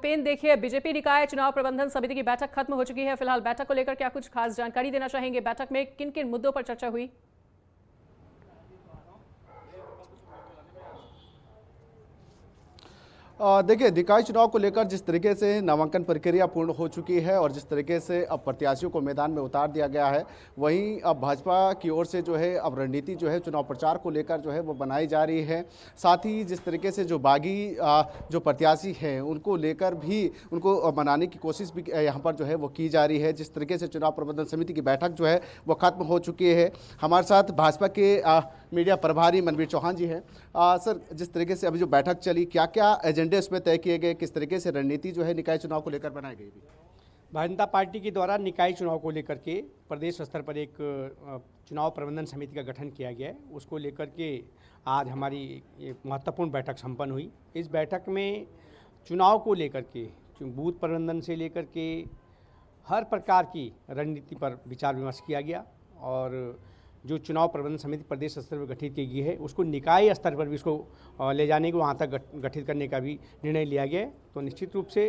उपेंद्र, देखिए बीजेपी निकाय चुनाव प्रबंधन समिति की बैठक खत्म हो चुकी है। फिलहाल बैठक को लेकर क्या कुछ खास जानकारी देना चाहेंगे? बैठक में किन किन मुद्दों पर चर्चा हुई? देखिए, निकाय चुनाव को लेकर जिस तरीके से नामांकन प्रक्रिया पूर्ण हो चुकी है और जिस तरीके से अब प्रत्याशियों को मैदान में उतार दिया गया है, वहीं अब भाजपा की ओर से जो है अब रणनीति जो है चुनाव प्रचार को लेकर जो है वो बनाई जा रही है। साथ ही जिस तरीके से जो बागी जो प्रत्याशी हैं उनको लेकर भी उनको मनाने की कोशिश भी यहाँ पर जो है वो की जा रही है। जिस तरीके से चुनाव प्रबंधन समिति की बैठक जो है वो खत्म हो चुकी है। हमारे साथ भाजपा के मीडिया प्रभारी मनवीर चौहान जी हैं। सर, जिस तरीके से अभी जो बैठक चली, क्या क्या एजेंडे उसमें तय किए गए, किस तरीके से रणनीति जो है निकाय चुनाव को लेकर बनाई गई? भारतीय जनता पार्टी के द्वारा निकाय चुनाव को लेकर के प्रदेश स्तर पर एक चुनाव प्रबंधन समिति का गठन किया गया है। उसको लेकर के आज हमारी एक महत्वपूर्ण बैठक संपन्न हुई। इस बैठक में चुनाव को लेकर के बूथ प्रबंधन से लेकर के हर प्रकार की रणनीति पर विचार विमर्श किया गया और जो चुनाव प्रबंधन समिति प्रदेश स्तर पर गठित की गई है उसको निकाय स्तर पर भी इसको ले जाने को वहाँ तक गठित करने का भी निर्णय लिया गया है। तो निश्चित रूप से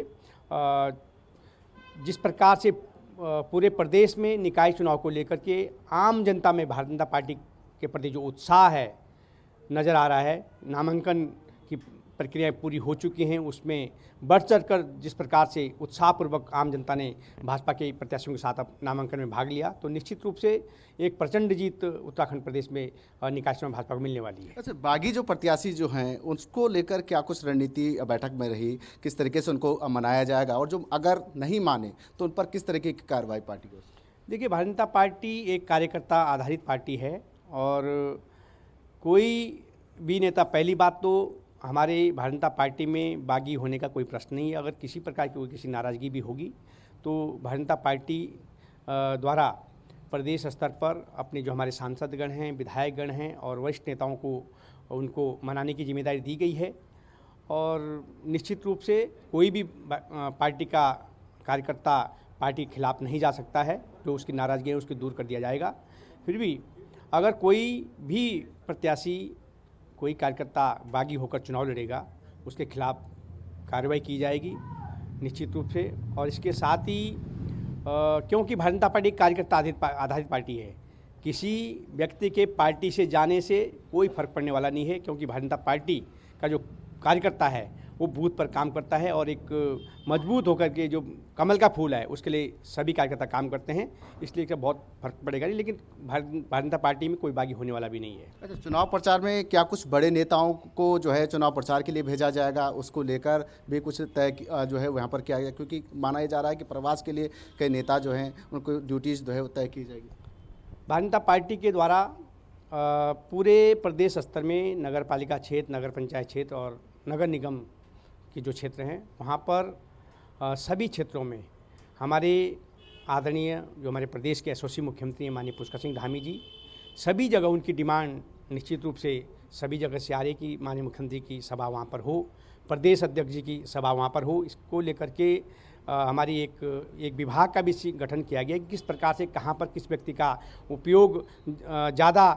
जिस प्रकार से पूरे प्रदेश में निकाय चुनाव को लेकर के आम जनता में भारतीय जनता पार्टी के प्रति जो उत्साह है नज़र आ रहा है, नामांकन की प्रक्रियाएं पूरी हो चुकी हैं, उसमें बढ़ चढ़ कर जिस प्रकार से उत्साहपूर्वक आम जनता ने भाजपा के प्रत्याशियों के साथ अब नामांकन में भाग लिया, तो निश्चित रूप से एक प्रचंड जीत उत्तराखंड प्रदेश में निकाय चुनाव भाजपा को मिलने वाली है। अच्छा, बागी जो प्रत्याशी जो हैं उसको लेकर क्या कुछ रणनीति बैठक में रही, किस तरीके से उनको मनाया जाएगा और जो अगर नहीं माने तो उन पर किस तरीके की कार्रवाई पार्टी को? देखिए, भारतीय जनता पार्टी एक कार्यकर्ता आधारित पार्टी है और कोई भी नेता, पहली बात तो हमारे भारतीय जनता पार्टी में बागी होने का कोई प्रश्न नहीं है। अगर किसी प्रकार की कोई किसी नाराज़गी भी होगी तो भारतीय जनता पार्टी द्वारा प्रदेश स्तर पर अपने जो हमारे सांसदगण हैं, विधायकगण हैं और वरिष्ठ नेताओं को उनको मनाने की जिम्मेदारी दी गई है और निश्चित रूप से कोई भी पार्टी का कार्यकर्ता पार्टी के खिलाफ नहीं जा सकता है। जो उसकी नाराज़गी है उसको दूर कर दिया जाएगा। फिर भी अगर कोई भी प्रत्याशी, कोई कार्यकर्ता बागी होकर चुनाव लड़ेगा, उसके खिलाफ कार्रवाई की जाएगी निश्चित रूप से। और इसके साथ ही क्योंकि भारतीय जनता पार्टी एक कार्यकर्ता आधारित पार्टी है, किसी व्यक्ति के पार्टी से जाने से कोई फर्क पड़ने वाला नहीं है, क्योंकि भारतीय जनता पार्टी का जो कार्यकर्ता है वो बूथ पर काम करता है और एक मजबूत होकर के जो कमल का फूल है उसके लिए सभी कार्यकर्ता काम करते हैं, इसलिए इसका बहुत फर्क पड़ेगा नहीं। लेकिन भारतीय जनता पार्टी में कोई बागी होने वाला भी नहीं है। अच्छा, चुनाव प्रचार में क्या कुछ बड़े नेताओं को जो है चुनाव प्रचार के लिए भेजा जाएगा, उसको लेकर भी कुछ तय जो है वहाँ पर किया गया? क्योंकि माना जा रहा है कि प्रवास के लिए कई नेता जो हैं उनको ड्यूटीज़ जो है तय की जाएगी। भारतीय जनता पार्टी के द्वारा पूरे प्रदेश स्तर में नगर पालिका क्षेत्र, नगर पंचायत क्षेत्र और नगर निगम के जो क्षेत्र हैं वहाँ पर सभी क्षेत्रों में हमारे आदरणीय जो हमारे प्रदेश के यशस्वी मुख्यमंत्री हैं माननीय पुष्कर सिंह धामी जी, सभी जगह उनकी डिमांड निश्चित रूप से सभी जगह से आ रही कि माननीय मुख्यमंत्री की सभा वहाँ पर हो, प्रदेश अध्यक्ष जी की सभा वहाँ पर हो। इसको लेकर के हमारी एक विभाग का भी गठन किया गया कि किस प्रकार से कहाँ पर किस व्यक्ति का उपयोग ज़्यादा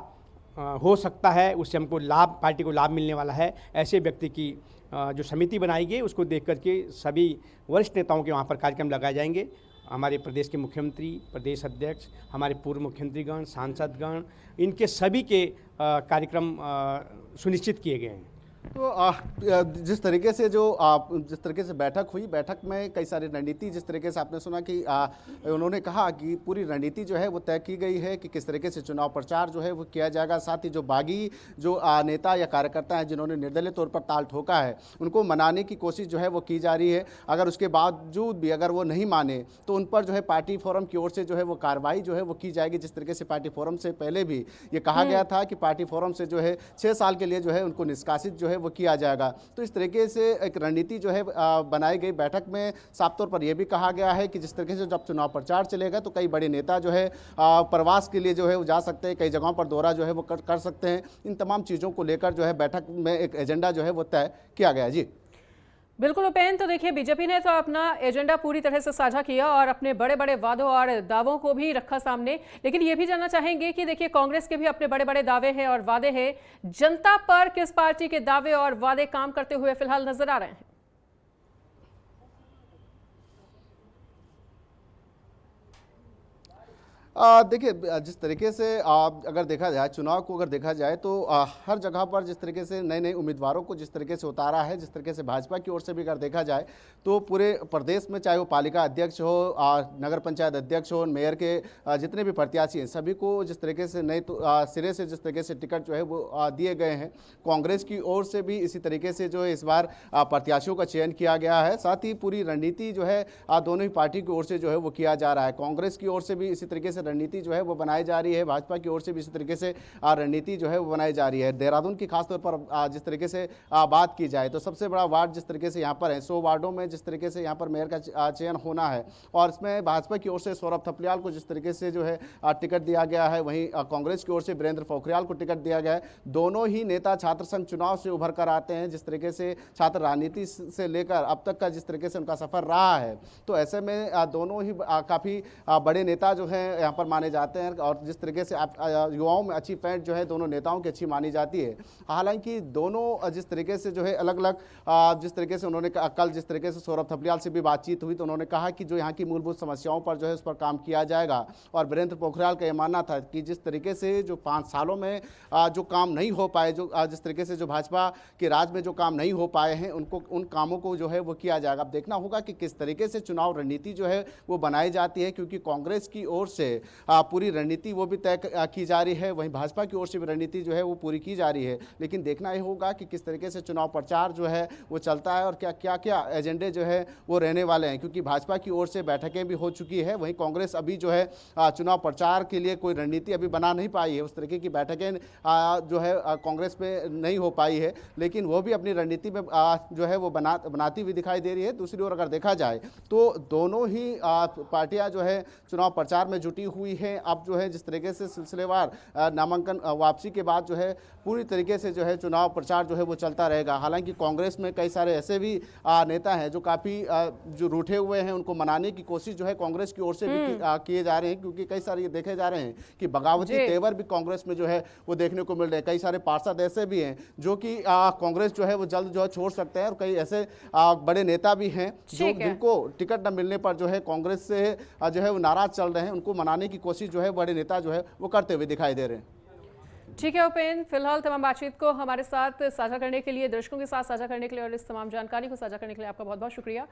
हो सकता है, उससे हमको लाभ, पार्टी को लाभ मिलने वाला है, ऐसे व्यक्ति की जो समिति बनाई गई उसको देख करके सभी वरिष्ठ नेताओं के वहाँ पर कार्यक्रम लगाए जाएंगे। हमारे प्रदेश के मुख्यमंत्री, प्रदेश अध्यक्ष, हमारे पूर्व मुख्यमंत्रीगण, सांसदगण, इनके सभी के कार्यक्रम सुनिश्चित किए गए हैं। तो जिस तरीके से बैठक हुई, बैठक में कई सारी रणनीति, जिस तरीके से आपने सुना कि उन्होंने कहा कि पूरी रणनीति जो है वो तय की गई है कि किस तरीके से चुनाव प्रचार जो है वो किया जाएगा। साथ ही जो बागी जो नेता या कार्यकर्ता हैं जिन्होंने निर्दलीय तौर पर ताल ठोका है उनको मनाने की कोशिश जो है वो की जा रही है। अगर उसके बावजूद भी अगर वो नहीं माने तो उन पर जो है पार्टी फोरम की ओर से जो है वो कार्रवाई जो है वो की जाएगी। जिस तरीके से पार्टी फोरम से पहले भी ये कहा गया था कि पार्टी फोरम से जो है 6 साल के लिए जो है उनको निष्कासित जो है वो किया जाएगा। तो इस तरीके से एक रणनीति जो है बनाई गई। बैठक में साफ तौर पर यह भी कहा गया है कि जिस तरीके से जब चुनाव प्रचार चलेगा तो कई बड़े नेता जो है प्रवास के लिए जो है वो जा सकते हैं, कई जगहों पर दौरा जो है वो कर सकते हैं। इन तमाम चीज़ों को लेकर जो है बैठक में एक एजेंडा जो है वो तय किया गया। जी बिल्कुल उपेंद्र, तो देखिए बीजेपी ने तो अपना एजेंडा पूरी तरह से साझा किया और अपने बड़े बड़े वादों और दावों को भी रखा सामने, लेकिन ये भी जानना चाहेंगे कि देखिए कांग्रेस के भी अपने बड़े बड़े दावे हैं और वादे हैं। जनता पर किस पार्टी के दावे और वादे काम करते हुए फिलहाल नजर आ रहे हैं? देखिए, जिस तरीके से अगर देखा जाए चुनाव को, अगर देखा जाए तो हर जगह पर जिस तरीके से नए नए उम्मीदवारों को जिस तरीके से उतारा है, जिस तरीके से भाजपा की ओर से भी अगर देखा जाए तो पूरे प्रदेश में, चाहे वो पालिका अध्यक्ष हो, नगर पंचायत अध्यक्ष हो, मेयर के जितने भी प्रत्याशी हैं, सभी को जिस तरीके से नए तो सिरे से जिस तरीके से टिकट जो है वो दिए गए हैं। कांग्रेस की ओर से भी इसी तरीके से जो है इस बार प्रत्याशियों का चयन किया गया है। साथ ही पूरी रणनीति जो है दोनों ही पार्टी की ओर से जो है वो किया जा रहा है। कांग्रेस की ओर से भी इसी तरीके से रणनीति जो है वो बनाई जा रही है, भाजपा की ओर से भी इसी तरीके से रणनीति जो है वो बनाई जा रही है। देहरादून की खासतौर पर जिस तरीके से बात की जाए तो सबसे बड़ा वार्ड जिस तरीके से यहाँ पर है, 100 वार्डों में जिस तरीके से यहाँ पर मेयर का चयन होना है और इसमें भाजपा की ओर से सौरभ थपलियाल को जिस तरीके से जो है टिकट दिया गया है, वहीं कांग्रेस की ओर से वीरेंद्र पोखरियाल को टिकट दिया गया है। दोनों ही नेता छात्र संघ चुनाव से उभर कर आते हैं। जिस तरीके से छात्र राजनीति से लेकर अब तक का जिस तरीके से उनका सफर रहा है, तो ऐसे में दोनों ही काफ़ी बड़े नेता जो हैं यहाँ पर माने जाते हैं और जिस तरीके से युवाओं में अच्छी पैंट जो है दोनों नेताओं की अच्छी मानी जाती है। हालांकि दोनों जिस तरीके से जो है अलग अलग जिस तरीके से उन्होंने कल जिस तरीके से सौरभ थपलियाल से भी बातचीत हुई तो उन्होंने कहा कि जो यहाँ की मूलभूत समस्याओं पर जो है उस पर काम किया जाएगा। और वीरेंद्र पोखरियाल का यह मानना था कि जिस तरीके से जो 5 सालों में जो काम नहीं हो पाए, जो जिस तरीके से जो भाजपा के राज में जो काम नहीं हो पाए हैं, उनको उन कामों को जो है वो किया जाएगा। अब देखना होगा कि किस तरीके से चुनाव रणनीति जो है वो बनाई जाती है, क्योंकि कांग्रेस की ओर से पूरी रणनीति वो भी तय की जा रही है, वहीं भाजपा की ओर से भी रणनीति जो है वो पूरी की जा रही है। लेकिन देखना ये होगा कि किस तरीके से चुनाव प्रचार जो है वो चलता है और क्या क्या एजेंडे जो है वो रहने वाले हैं, क्योंकि भाजपा की ओर से बैठकें भी हो चुकी है, वहीं कांग्रेस अभी जो है चुनाव प्रचार के लिए कोई रणनीति अभी बना नहीं पाई है। उस तरीके की बैठकें जो है कांग्रेस में नहीं हो पाई है, लेकिन वो भी अपनी रणनीति में जो है वो बनाती हुई दिखाई दे रही है। दूसरी ओर अगर देखा जाए तो दोनों ही पार्टियां जो है चुनाव प्रचार में जुटी हुई हैं। अब जो है जिस तरीके से सिलसिलेवार नामांकन वापसी के बाद जो है पूरी तरीके से जो है चुनाव प्रचार जो है वो चलता रहेगा। हालांकि कांग्रेस में कई सारे ऐसे भी नेता हैं जो काफ़ी जो रूठे हुए हैं, उनको मनाने की कोशिश जो है कांग्रेस की ओर से भी किए जा रहे हैं, क्योंकि कई सारे ये देखे जा रहे हैं कि बगावती तेवर भी कांग्रेस में जो है वो देखने को मिल रहे हैं। कई सारे पार्षद ऐसे भी हैं जो कि कांग्रेस जो है वो जल्द जो है छोड़ सकते हैं और कई ऐसे बड़े नेता भी हैं जो जिनको टिकट न मिलने पर जो है कांग्रेस से जो है वो नाराज चल रहे हैं। उनको मनाने की कोशिश जो है बड़े नेता जो है वो करते हुए दिखाई दे रहे हैं। ठीक है उपेंद्र, फिलहाल तमाम बातचीत को हमारे साथ साझा करने के लिए, दर्शकों के साथ साझा करने के लिए और इस तमाम जानकारी को साझा करने के लिए आपका बहुत बहुत शुक्रिया।